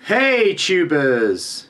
Hey tubers!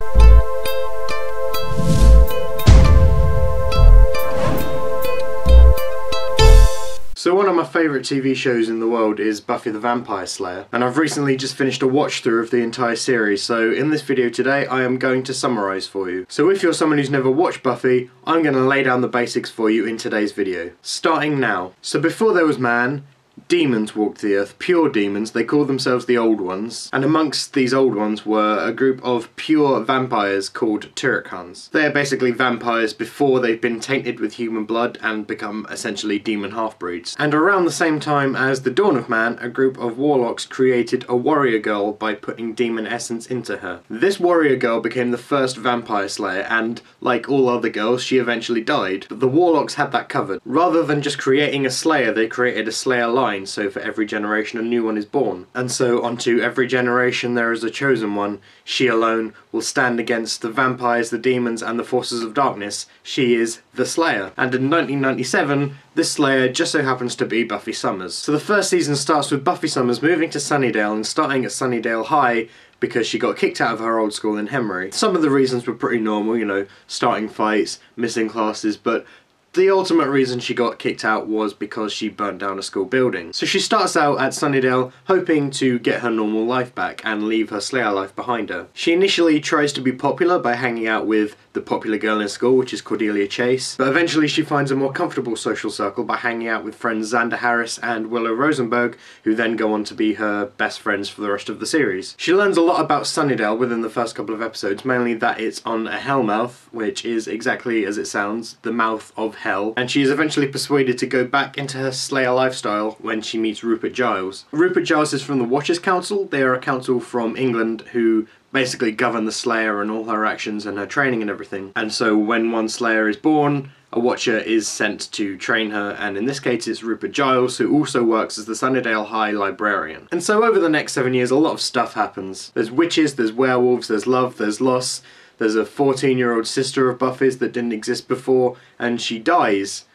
So one of my favourite TV shows in the world is Buffy the Vampire Slayer, and I've recently just finished a watch through of the entire series, so in this video today I am going to summarise for you. So if you're someone who's never watched Buffy, I'm going to lay down the basics for you in today's video. Starting now. So before there was man, demons walked the earth, pure demons. They called themselves the Old Ones, and amongst these Old Ones were a group of pure vampires called Turrikhans. They are basically vampires before they've been tainted with human blood and become essentially demon half-breeds. And around the same time as the dawn of man, a group of warlocks created a warrior girl by putting demon essence into her. This warrior girl became the first vampire slayer, and like all other girls, she eventually died. But the warlocks had that covered. Rather than just creating a slayer, they created a slayer line. So for every generation a new one is born. And so onto every generation there is a chosen one. She alone will stand against the vampires, the demons and the forces of darkness. She is the Slayer. And in 1997 this Slayer just so happens to be Buffy Summers. So the first season starts with Buffy Summers moving to Sunnydale and starting at Sunnydale High because she got kicked out of her old school in Henry. Some of the reasons were pretty normal, you know, starting fights, missing classes, but the ultimate reason she got kicked out was because she burnt down a school building. So she starts out at Sunnydale hoping to get her normal life back and leave her Slayer life behind her. She initially tries to be popular by hanging out with the popular girl in school, which is Cordelia Chase, but eventually she finds a more comfortable social circle by hanging out with friends Xander Harris and Willow Rosenberg, who then go on to be her best friends for the rest of the series. She learns a lot about Sunnydale within the first couple of episodes, mainly that it's on a hellmouth, which is exactly as it sounds, the mouth of hell, and she is eventually persuaded to go back into her Slayer lifestyle when she meets Rupert Giles. Rupert Giles is from the Watchers Council. They are a council from England who basically govern the Slayer and all her actions and her training and everything. And so when one Slayer is born, a Watcher is sent to train her, and in this case it's Rupert Giles, who also works as the Sunnydale High librarian. And so over the next 7 years a lot of stuff happens. There's witches, there's werewolves, there's love, there's loss. There's a 14-year-old sister of Buffy's that didn't exist before, and she dies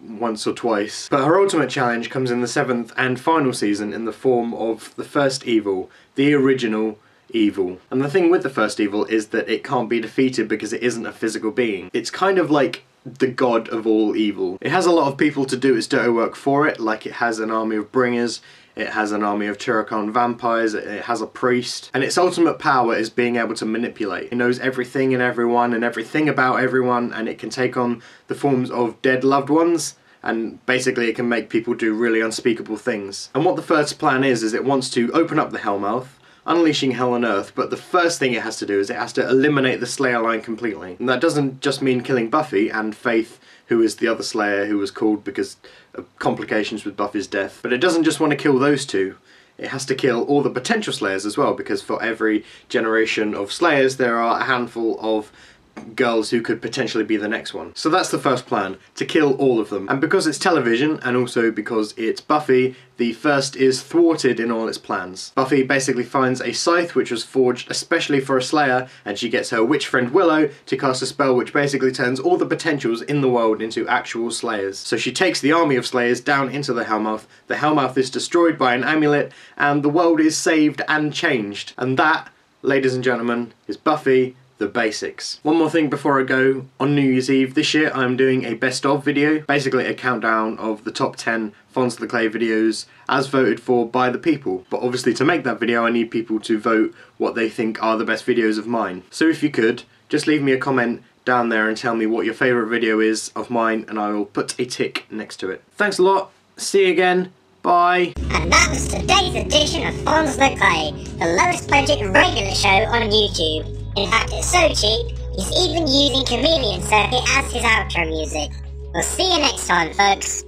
once or twice. But her ultimate challenge comes in the 7th and final season in the form of the first evil, the original evil. And the thing with the first evil is that it can't be defeated because it isn't a physical being. It's kind of like the god of all evil. It has a lot of people to do its dirty work for it, like it has an army of bringers, it has an army of Turrican vampires, it has a priest, and its ultimate power is being able to manipulate. It knows everything and everyone and everything about everyone, and it can take on the forms of dead loved ones, and basically it can make people do really unspeakable things. And what the first plan is it wants to open up the Hellmouth, unleashing hell on earth, but the first thing it has to do is it has to eliminate the Slayer line completely. And that doesn't just mean killing Buffy and Faith, who is the other Slayer who was called because of complications with Buffy's death, but it doesn't just want to kill those two. It has to kill all the potential Slayers as well, because for every generation of Slayers there are a handful of girls who could potentially be the next one. So that's the first plan, to kill all of them. And because it's television, and also because it's Buffy, the first is thwarted in all its plans. Buffy basically finds a scythe which was forged especially for a Slayer, and she gets her witch friend Willow to cast a spell which basically turns all the potentials in the world into actual Slayers. So she takes the army of Slayers down into the Hellmouth is destroyed by an amulet, and the world is saved and changed. And that, ladies and gentlemen, is Buffy the basics. One more thing before I go. On New Year's Eve this year I'm doing a best of video, basically a countdown of the top 10 Fonzleclay videos as voted for by the people. But obviously to make that video I need people to vote what they think are the best videos of mine. So if you could, just leave me a comment down there and tell me what your favourite video is of mine, and I will put a tick next to it. Thanks a lot, see you again, bye! And that was today's edition of Fonzleclay, the lowest budget regular show on YouTube. In fact, it's so cheap, he's even using Chameleon Circuit as his outro music. We'll see you next time, folks.